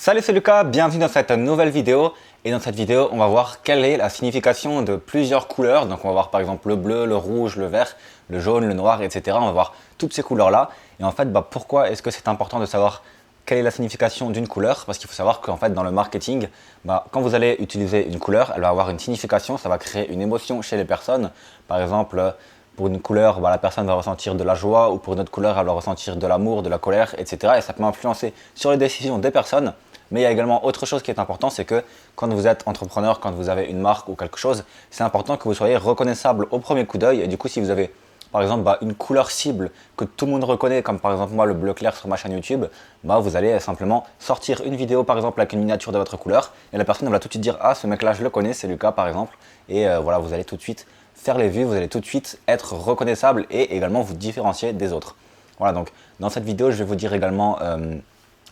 Salut, c'est Lucas, bienvenue dans cette nouvelle vidéo. Et dans cette vidéo, on va voir quelle est la signification de plusieurs couleurs. Donc on va voir par exemple le bleu, le rouge, le vert, le jaune, le noir, etc. On va voir toutes ces couleurs-là. Et en fait, pourquoi est-ce que c'est important de savoir quelle est la signification d'une couleur? Parce qu'il faut savoir qu'en fait, dans le marketing, quand vous allez utiliser une couleur, elle va avoir une signification, ça va créer une émotion chez les personnes. Par exemple, pour une couleur, la personne va ressentir de la joie, ou pour une autre couleur, elle va ressentir de l'amour, de la colère, etc. Et ça peut influencer sur les décisions des personnes. Mais il y a également autre chose qui est important, c'est que quand vous êtes entrepreneur, quand vous avez une marque ou quelque chose, c'est important que vous soyez reconnaissable au premier coup d'œil. Et du coup, si vous avez par exemple une couleur cible que tout le monde reconnaît, comme par exemple moi le bleu clair sur ma chaîne YouTube, vous allez simplement sortir une vidéo par exemple avec une miniature de votre couleur et la personne va tout de suite dire ah, ce mec là je le connais, c'est Lucas par exemple. Et voilà, vous allez tout de suite faire les vues, vous allez tout de suite être reconnaissable et également vous différencier des autres. Voilà, donc dans cette vidéo je vais vous dire également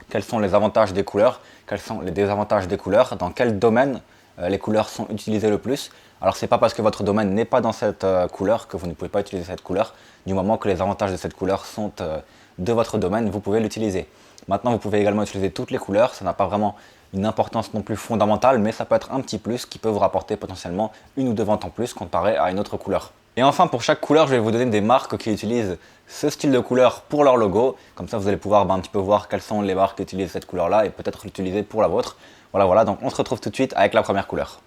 quels sont les avantages des couleurs, quels sont les désavantages des couleurs, dans quel domaine les couleurs sont utilisées le plus. Alors c'est pas parce que votre domaine n'est pas dans cette couleur que vous ne pouvez pas utiliser cette couleur. Du moment que les avantages de cette couleur sont de votre domaine, vous pouvez l'utiliser. Maintenant vous pouvez également utiliser toutes les couleurs, ça n'a pas vraiment une importance non plus fondamentale, mais ça peut être un petit plus qui peut vous rapporter potentiellement une ou deux ventes en plus comparé à une autre couleur. Et enfin, pour chaque couleur, je vais vous donner des marques qui utilisent ce style de couleur pour leur logo. Comme ça, vous allez pouvoir un petit peu voir quelles sont les marques qui utilisent cette couleur-là et peut-être l'utiliser pour la vôtre. Voilà, donc on se retrouve tout de suite avec la première couleur.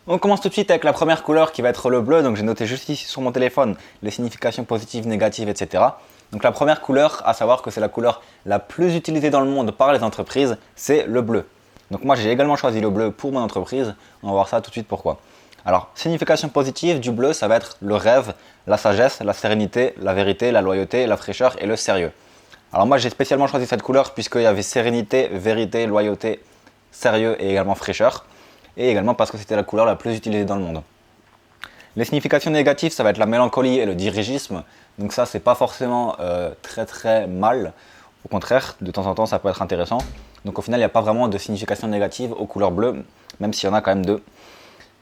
On commence tout de suite avec la première couleur qui va être le bleu. Donc j'ai noté juste ici sur mon téléphone les significations positives, négatives, etc. Donc la première couleur, à savoir que c'est la couleur la plus utilisée dans le monde par les entreprises, c'est le bleu. Donc moi j'ai également choisi le bleu pour mon entreprise. On va voir ça tout de suite pourquoi. Alors, signification positive du bleu, ça va être le rêve, la sagesse, la sérénité, la vérité, la loyauté, la fraîcheur et le sérieux. Alors moi j'ai spécialement choisi cette couleur puisqu'il y avait sérénité, vérité, loyauté, sérieux et également fraîcheur. Et également parce que c'était la couleur la plus utilisée dans le monde. Les significations négatives, ça va être la mélancolie et le dirigisme. Donc ça, c'est pas forcément très mal. Au contraire, de temps en temps, ça peut être intéressant. Donc au final, il n'y a pas vraiment de signification négative aux couleurs bleues, même s'il y en a quand même deux.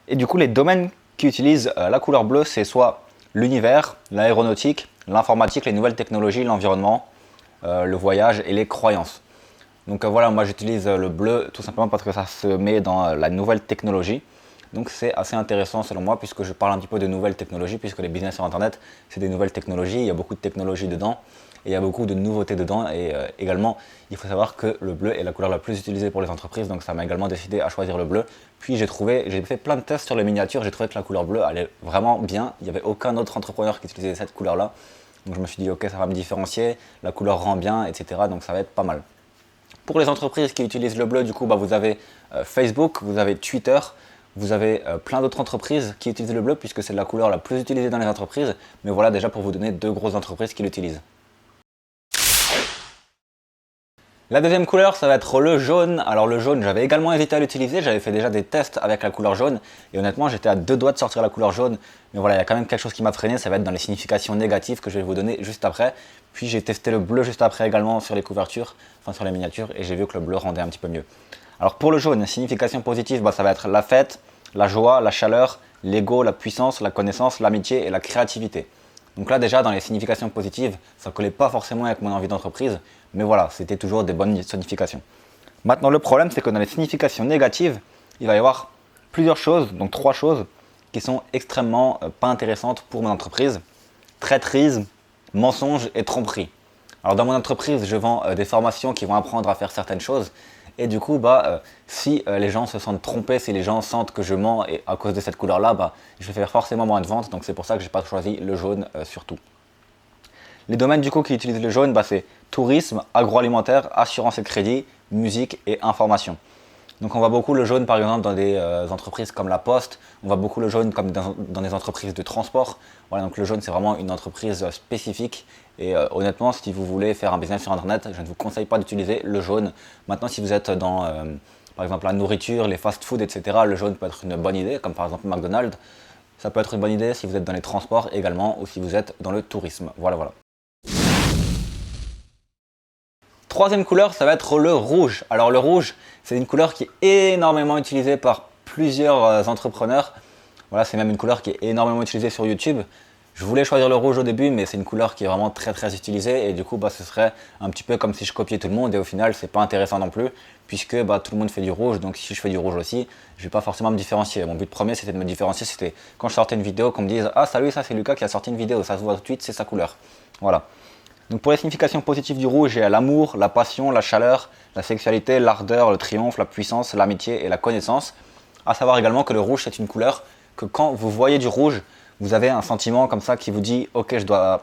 Et du coup, les domaines qui utilisent la couleur bleue, c'est soit l'univers, l'aéronautique, l'informatique, les nouvelles technologies, l'environnement, le voyage et les croyances. Donc voilà, moi j'utilise le bleu tout simplement parce que ça se met dans la nouvelle technologie. Donc c'est assez intéressant selon moi puisque je parle un petit peu de nouvelles technologies, puisque les business sur internet c'est des nouvelles technologies, il y a beaucoup de technologies dedans et il y a beaucoup de nouveautés dedans. Et également il faut savoir que le bleu est la couleur la plus utilisée pour les entreprises, donc ça m'a également décidé à choisir le bleu. Puis j'ai fait plein de tests sur les miniatures, j'ai trouvé que la couleur bleue allait vraiment bien, il n'y avait aucun autre entrepreneur qui utilisait cette couleur là. Donc je me suis dit ok, ça va me différencier, la couleur rend bien, etc. Donc ça va être pas mal. Pour les entreprises qui utilisent le bleu, du coup, vous avez Facebook, vous avez Twitter, vous avez plein d'autres entreprises qui utilisent le bleu puisque c'est la couleur la plus utilisée dans les entreprises. Mais voilà déjà pour vous donner deux grosses entreprises qui l'utilisent. La deuxième couleur, ça va être le jaune. Alors le jaune, j'avais également hésité à l'utiliser, j'avais fait déjà des tests avec la couleur jaune et honnêtement, j'étais à deux doigts de sortir la couleur jaune. Mais voilà, il y a quand même quelque chose qui m'a freiné, ça va être dans les significations négatives que je vais vous donner juste après. Puis j'ai testé le bleu juste après également sur les couvertures, enfin sur les miniatures, et j'ai vu que le bleu rendait un petit peu mieux. Alors pour le jaune, signification positive, ça va être la fête, la joie, la chaleur, l'ego, la puissance, la connaissance, l'amitié et la créativité. Donc là déjà dans les significations positives, ça ne collait pas forcément avec mon envie d'entreprise, mais voilà, c'était toujours des bonnes significations. Maintenant le problème c'est que dans les significations négatives, il va y avoir plusieurs choses, donc trois choses, qui sont extrêmement pas intéressantes pour mon entreprise. Traîtrise, mensonge et tromperie. Alors dans mon entreprise, je vends des formations qui vont apprendre à faire certaines choses. Et du coup, si les gens se sentent trompés, si les gens sentent que je mens et à cause de cette couleur-là, je vais faire forcément moins de ventes. Donc c'est pour ça que je n'ai pas choisi le jaune surtout. Les domaines du coup qui utilisent le jaune, c'est tourisme, agroalimentaire, assurance et crédit, musique et information. Donc on voit beaucoup le jaune par exemple dans des entreprises comme la Poste, on voit beaucoup le jaune comme dans des entreprises de transport. Voilà, donc le jaune c'est vraiment une entreprise spécifique et honnêtement si vous voulez faire un business sur internet, je ne vous conseille pas d'utiliser le jaune. Maintenant si vous êtes dans par exemple la nourriture, les fast-food, etc., le jaune peut être une bonne idée, comme par exemple McDonald's. Ça peut être une bonne idée si vous êtes dans les transports également ou si vous êtes dans le tourisme. Voilà. Troisième couleur, ça va être le rouge. Alors le rouge, c'est une couleur qui est énormément utilisée par plusieurs entrepreneurs. Voilà, c'est même une couleur qui est énormément utilisée sur YouTube. Je voulais choisir le rouge au début, mais c'est une couleur qui est vraiment très très utilisée et du coup ce serait un petit peu comme si je copiais tout le monde et au final c'est pas intéressant non plus puisque tout le monde fait du rouge, donc si je fais du rouge aussi, je vais pas forcément me différencier. Mon but premier c'était de me différencier, c'était quand je sortais une vidéo qu'on me dise ah salut, ça c'est Lucas qui a sorti une vidéo, ça se voit tout de suite, c'est sa couleur. Voilà. Donc pour les significations positives du rouge, il y a l'amour, la passion, la chaleur, la sexualité, l'ardeur, le triomphe, la puissance, l'amitié et la connaissance. À savoir également que le rouge c'est une couleur que quand vous voyez du rouge, vous avez un sentiment comme ça qui vous dit ok je dois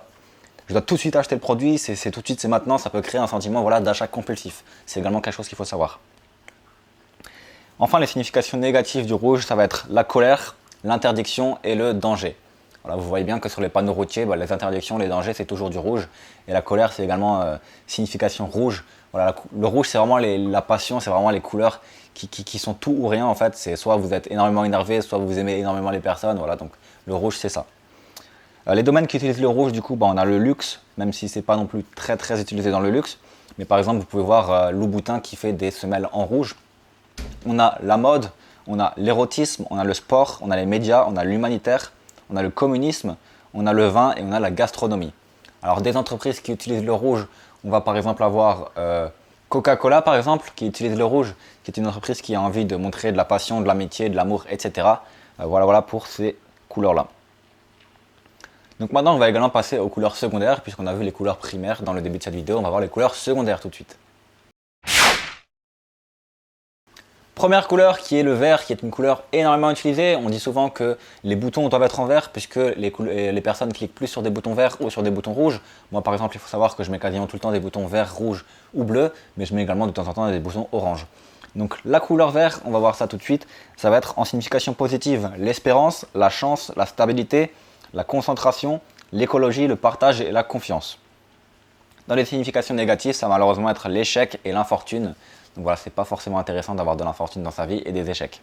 tout de suite acheter le produit, c'est tout de suite, c'est maintenant, ça peut créer un sentiment voilà, d'achat compulsif. C'est également quelque chose qu'il faut savoir. Enfin les significations négatives du rouge, ça va être la colère, l'interdiction et le danger. Voilà, vous voyez bien que sur les panneaux routiers, les interdictions, les dangers c'est toujours du rouge et la colère c'est également signification rouge. Voilà, le rouge c'est vraiment la passion, c'est vraiment les couleurs qui sont tout ou rien en fait. C'est soit vous êtes énormément énervé, soit vous aimez énormément les personnes. Voilà, donc le rouge c'est ça. Les domaines qui utilisent le rouge, du coup, on a le luxe, même si c'est pas non plus très très utilisé dans le luxe. Mais par exemple, vous pouvez voir Louboutin qui fait des semelles en rouge. On a la mode, on a l'érotisme, on a le sport, on a les médias, on a l'humanitaire, on a le communisme, on a le vin et on a la gastronomie. Alors des entreprises qui utilisent le rouge, on va par exemple avoir Coca-Cola par exemple, qui utilise le rouge, qui est une entreprise qui a envie de montrer de la passion, de l'amitié, de l'amour, etc. Voilà pour ces couleurs-là. Donc maintenant, on va également passer aux couleurs secondaires, puisqu'on a vu les couleurs primaires dans le début de cette vidéo, on va voir les couleurs secondaires tout de suite. Première couleur qui est le vert, qui est une couleur énormément utilisée. On dit souvent que les boutons doivent être en vert, puisque les personnes cliquent plus sur des boutons verts ou sur des boutons rouges. Moi par exemple, il faut savoir que je mets quasiment tout le temps des boutons verts, rouges ou bleus, mais je mets également de temps en temps des boutons orange. Donc la couleur vert, on va voir ça tout de suite, ça va être en signification positive l'espérance, la chance, la stabilité, la concentration, l'écologie, le partage et la confiance. Dans les significations négatives, ça va malheureusement être l'échec et l'infortune. Donc voilà, c'est pas forcément intéressant d'avoir de l'infortune dans sa vie et des échecs.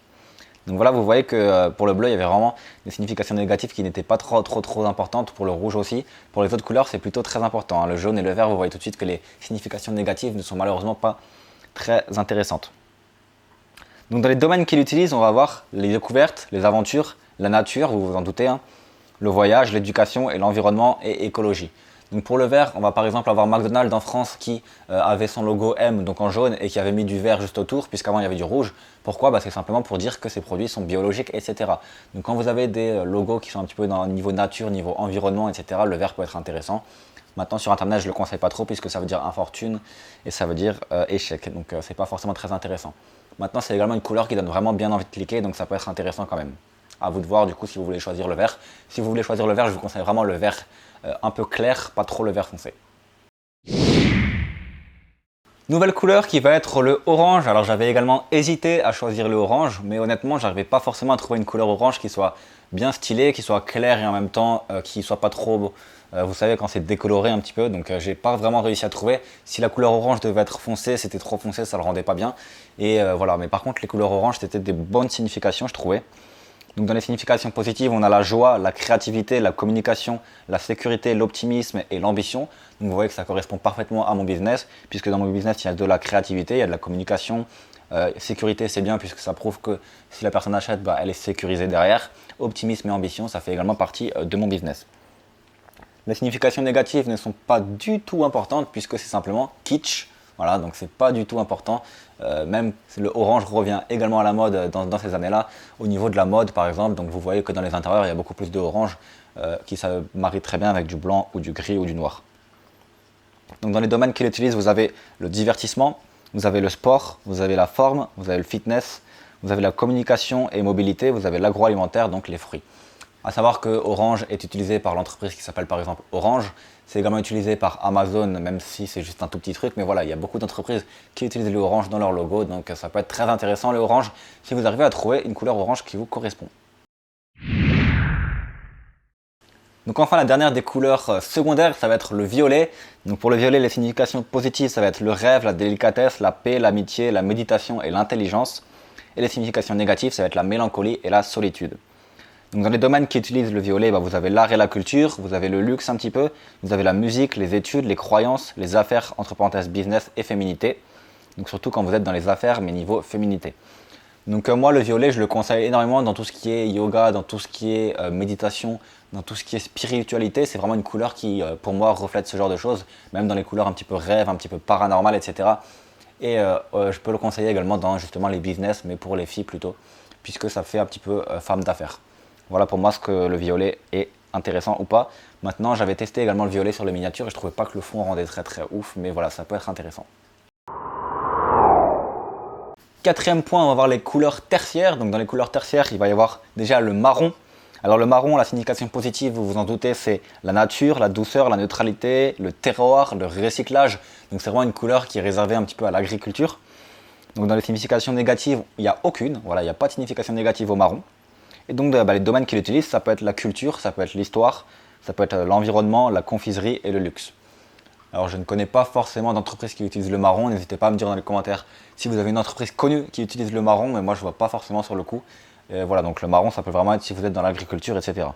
Donc voilà, vous voyez que pour le bleu, il y avait vraiment des significations négatives qui n'étaient pas trop importantes. Pour le rouge aussi. Pour les autres couleurs, c'est plutôt très important. Le jaune et le vert, vous voyez tout de suite que les significations négatives ne sont malheureusement pas très intéressantes. Donc dans les domaines qu'il utilise, on va voir les découvertes, les aventures, la nature, vous vous en doutez, le voyage, l'éducation et l'environnement et écologie. Donc pour le vert, on va par exemple avoir McDonald's en France qui avait son logo M donc en jaune et qui avait mis du vert juste autour puisqu'avant il y avait du rouge. Pourquoi ? C'est simplement pour dire que ces produits sont biologiques, etc. Donc quand vous avez des logos qui sont un petit peu dans le niveau nature, niveau environnement, etc., le vert peut être intéressant. Maintenant sur internet je ne le conseille pas trop puisque ça veut dire infortune et ça veut dire échec. Donc c'est pas forcément très intéressant. Maintenant c'est également une couleur qui donne vraiment bien envie de cliquer donc ça peut être intéressant quand même. À vous de voir du coup si vous voulez choisir le vert. Si vous voulez choisir le vert, je vous conseille vraiment le vert un peu clair, pas trop le vert foncé. Nouvelle couleur qui va être le orange. Alors j'avais également hésité à choisir le orange, mais honnêtement j'arrivais pas forcément à trouver une couleur orange qui soit bien stylée, qui soit claire et en même temps qui soit pas trop, vous savez quand c'est décoloré un petit peu, donc j'ai pas vraiment réussi à trouver. Si la couleur orange devait être foncée, c'était trop foncé, ça le rendait pas bien. Et voilà, mais par contre les couleurs orange c'était des bonnes significations je trouvais. Donc dans les significations positives, on a la joie, la créativité, la communication, la sécurité, l'optimisme et l'ambition. Donc vous voyez que ça correspond parfaitement à mon business, puisque dans mon business, il y a de la créativité, il y a de la communication. Sécurité, c'est bien, puisque ça prouve que si la personne achète, elle est sécurisée derrière. Optimisme et ambition, ça fait également partie de mon business. Les significations négatives ne sont pas du tout importantes, puisque c'est simplement kitsch. Voilà, donc c'est pas du tout important. Même le orange revient également à la mode dans ces années-là. Au niveau de la mode, par exemple, donc vous voyez que dans les intérieurs, il y a beaucoup plus de orange qui se marie très bien avec du blanc ou du gris ou du noir. Donc dans les domaines qu'il utilise, vous avez le divertissement, vous avez le sport, vous avez la forme, vous avez le fitness, vous avez la communication et mobilité, vous avez l'agroalimentaire, donc les fruits. A savoir que Orange est utilisé par l'entreprise qui s'appelle par exemple Orange. C'est également utilisé par Amazon, même si c'est juste un tout petit truc. Mais voilà, il y a beaucoup d'entreprises qui utilisent le orange dans leur logo. Donc ça peut être très intéressant le orange si vous arrivez à trouver une couleur orange qui vous correspond. Donc enfin la dernière des couleurs secondaires, ça va être le violet. Donc pour le violet, les significations positives, ça va être le rêve, la délicatesse, la paix, l'amitié, la méditation et l'intelligence. Et les significations négatives, ça va être la mélancolie et la solitude. Donc dans les domaines qui utilisent le violet, vous avez l'art et la culture, vous avez le luxe un petit peu, vous avez la musique, les études, les croyances, les affaires, entre parenthèses business et féminité. Donc surtout quand vous êtes dans les affaires, mais niveau féminité. Donc moi le violet je le conseille énormément dans tout ce qui est yoga, dans tout ce qui est méditation, dans tout ce qui est spiritualité. C'est vraiment une couleur qui pour moi reflète ce genre de choses, même dans les couleurs un petit peu rêve, un petit peu paranormal, etc. Et je peux le conseiller également dans justement les business, mais pour les filles plutôt, puisque ça fait un petit peu femme d'affaires. Voilà pour moi ce que le violet est intéressant ou pas. Maintenant j'avais testé également le violet sur les miniatures et je trouvais pas que le fond rendait très très ouf, mais voilà, ça peut être intéressant. Quatrième point, on va voir les couleurs tertiaires. Donc dans les couleurs tertiaires, il va y avoir déjà le marron. Alors le marron, la signification positive, vous vous en doutez, c'est la nature, la douceur, la neutralité, le terroir, le recyclage. Donc c'est vraiment une couleur qui est réservée un petit peu à l'agriculture. Donc dans les significations négatives, il n'y a aucune. Voilà, il n'y a pas de signification négative au marron. Et donc les domaines qu'il utilise, ça peut être la culture, ça peut être l'histoire, ça peut être l'environnement, la confiserie et le luxe. Alors je ne connais pas forcément d'entreprise qui utilise le marron, n'hésitez pas à me dire dans les commentaires si vous avez une entreprise connue qui utilise le marron, mais moi je ne vois pas forcément sur le coup. Et voilà, donc le marron ça peut vraiment être si vous êtes dans l'agriculture, etc.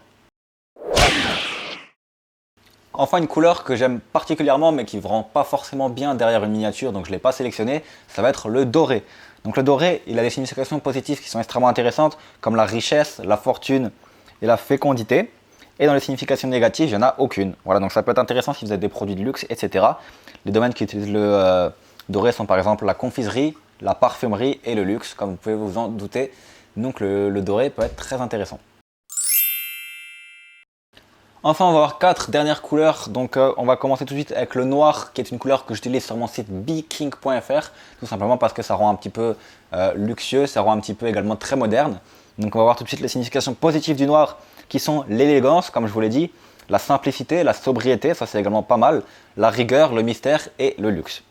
Enfin une couleur que j'aime particulièrement mais qui ne rend pas forcément bien derrière une miniature, donc je ne l'ai pas sélectionné, ça va être le doré. Donc le doré, il a des significations positives qui sont extrêmement intéressantes, comme la richesse, la fortune et la fécondité. Et dans les significations négatives, il n'y en a aucune. Voilà, donc ça peut être intéressant si vous avez des produits de luxe, etc. Les domaines qui utilisent le doré sont par exemple la confiserie, la parfumerie et le luxe, comme vous pouvez vous en douter. Donc le doré peut être très intéressant. Enfin, on va voir 4 dernières couleurs. Donc on va commencer tout de suite avec le noir, qui est une couleur que j'utilise sur mon site beking.fr, tout simplement parce que ça rend un petit peu luxueux, ça rend un petit peu également très moderne. Donc on va voir tout de suite les significations positives du noir, qui sont l'élégance, comme je vous l'ai dit, la simplicité, la sobriété, ça c'est également pas mal, la rigueur, le mystère et le luxe.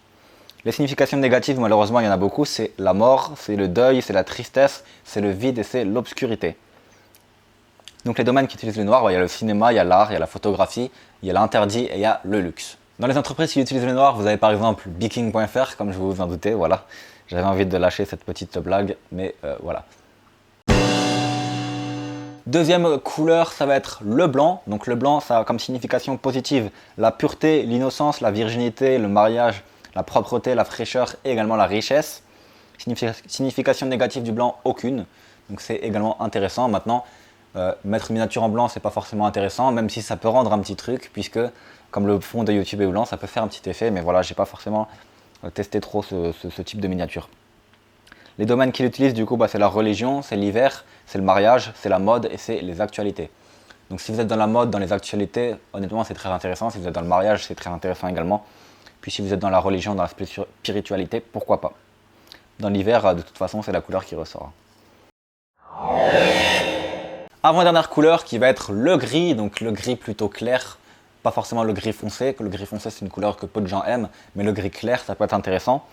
Les significations négatives, malheureusement, il y en a beaucoup, c'est la mort, c'est le deuil, c'est la tristesse, c'est le vide et c'est l'obscurité. Donc les domaines qui utilisent le noir, il y a le cinéma, il y a l'art, il y a la photographie, il y a l'interdit et il y a le luxe. Dans les entreprises qui utilisent le noir, vous avez par exemple Beking.fr, comme je vous en doutais, voilà. J'avais envie de lâcher cette petite blague, mais voilà. Deuxième couleur, ça va être le blanc. Donc le blanc, ça a comme signification positive la pureté, l'innocence, la virginité, le mariage, la propreté, la fraîcheur et également la richesse. Signification négative du blanc, aucune. Donc c'est également intéressant. Maintenant, mettre une miniature en blanc, c'est pas forcément intéressant, même si ça peut rendre un petit truc, puisque comme le fond de YouTube est blanc, ça peut faire un petit effet, mais voilà, j'ai pas forcément testé trop ce type de miniature. Les domaines qu'il utilise, du coup, c'est la religion, c'est l'hiver, c'est le mariage, c'est la mode et c'est les actualités. Donc si vous êtes dans la mode, dans les actualités, honnêtement, c'est très intéressant. Si vous êtes dans le mariage, c'est très intéressant également. Puis si vous êtes dans la religion, dans la spiritualité, pourquoi pas. Dans l'hiver, de toute façon, c'est la couleur qui ressort. Avant-dernière couleur qui va être le gris, donc le gris plutôt clair. Pas forcément le gris foncé, que le gris foncé c'est une couleur que peu de gens aiment, mais le gris clair, ça peut être intéressant.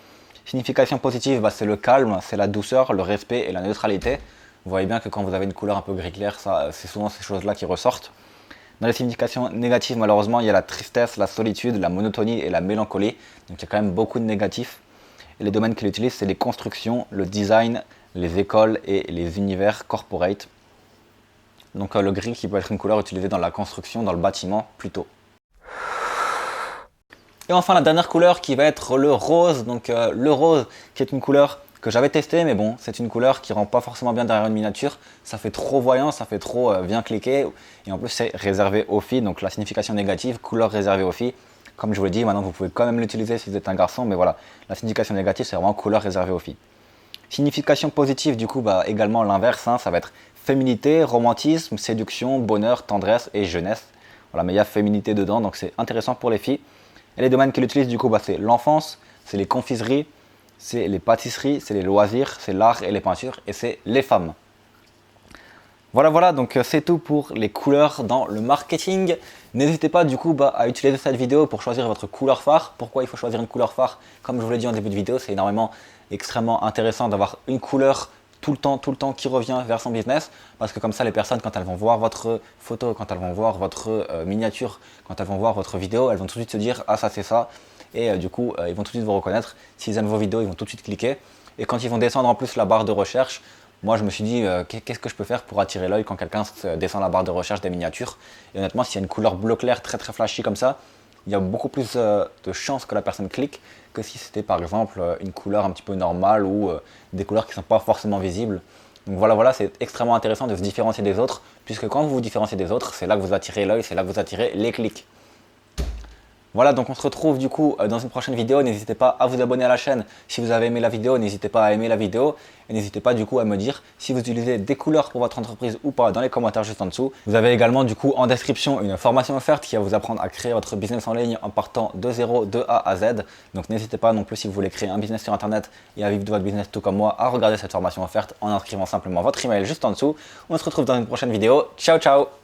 Signification positive, c'est le calme, c'est la douceur, le respect et la neutralité. Vous voyez bien que quand vous avez une couleur un peu gris clair, c'est souvent ces choses-là qui ressortent. Dans les significations négatives, malheureusement, il y a la tristesse, la solitude, la monotonie et la mélancolie. Donc il y a quand même beaucoup de négatifs. Et les domaines qu'il utilise, c'est les constructions, le design, les écoles et les univers corporate. Donc le gris qui peut être une couleur utilisée dans la construction, dans le bâtiment plutôt. Et enfin la dernière couleur qui va être le rose, donc le rose qui est une couleur que j'avais testée, mais bon, c'est une couleur qui rend pas forcément bien derrière une miniature, ça fait trop voyant, ça fait trop bien cliquer, et en plus c'est réservé aux filles, donc la signification négative, couleur réservée aux filles, comme je vous l'ai dit, maintenant vous pouvez quand même l'utiliser si vous êtes un garçon, mais voilà, la signification négative c'est vraiment couleur réservée aux filles. Signification positive du coup, également l'inverse, hein, ça va être féminité, romantisme, séduction, bonheur, tendresse et jeunesse, voilà, mais il y a féminité dedans, donc c'est intéressant pour les filles. Et les domaines qu'il utilise du coup, c'est l'enfance, c'est les confiseries, c'est les pâtisseries, c'est les loisirs, c'est l'art et les peintures et c'est les femmes. Voilà, donc c'est tout pour les couleurs dans le marketing. N'hésitez pas du coup à utiliser cette vidéo pour choisir votre couleur phare. Pourquoi il faut choisir une couleur phare? Comme je vous l'ai dit en début de vidéo, c'est extrêmement intéressant d'avoir une couleur tout le temps qui revient vers son business, parce que comme ça les personnes quand elles vont voir votre photo, quand elles vont voir votre miniature, quand elles vont voir votre vidéo, elles vont tout de suite se dire ah ça c'est ça, et du coup ils vont tout de suite vous reconnaître. S'ils aiment vos vidéos, ils vont tout de suite cliquer, et quand ils vont descendre en plus la barre de recherche, moi je me suis dit qu'est-ce que je peux faire pour attirer l'œil quand quelqu'un descend la barre de recherche des miniatures, et honnêtement s'il y a une couleur bleu clair très flashy comme ça, il y a beaucoup plus de chances que la personne clique que si c'était par exemple une couleur un petit peu normale ou des couleurs qui ne sont pas forcément visibles. Donc voilà, c'est extrêmement intéressant de se différencier des autres, puisque quand vous vous différenciez des autres, c'est là que vous attirez l'œil, c'est là que vous attirez les clics. Voilà, donc on se retrouve du coup dans une prochaine vidéo. N'hésitez pas à vous abonner à la chaîne si vous avez aimé la vidéo. N'hésitez pas à aimer la vidéo. Et n'hésitez pas du coup à me dire si vous utilisez des couleurs pour votre entreprise ou pas dans les commentaires juste en dessous. Vous avez également du coup en description une formation offerte qui va vous apprendre à créer votre business en ligne en partant de zéro, de A à Z. Donc n'hésitez pas non plus si vous voulez créer un business sur internet et à vivre de votre business tout comme moi à regarder cette formation offerte en inscrivant simplement votre email juste en dessous. On se retrouve dans une prochaine vidéo. Ciao ciao!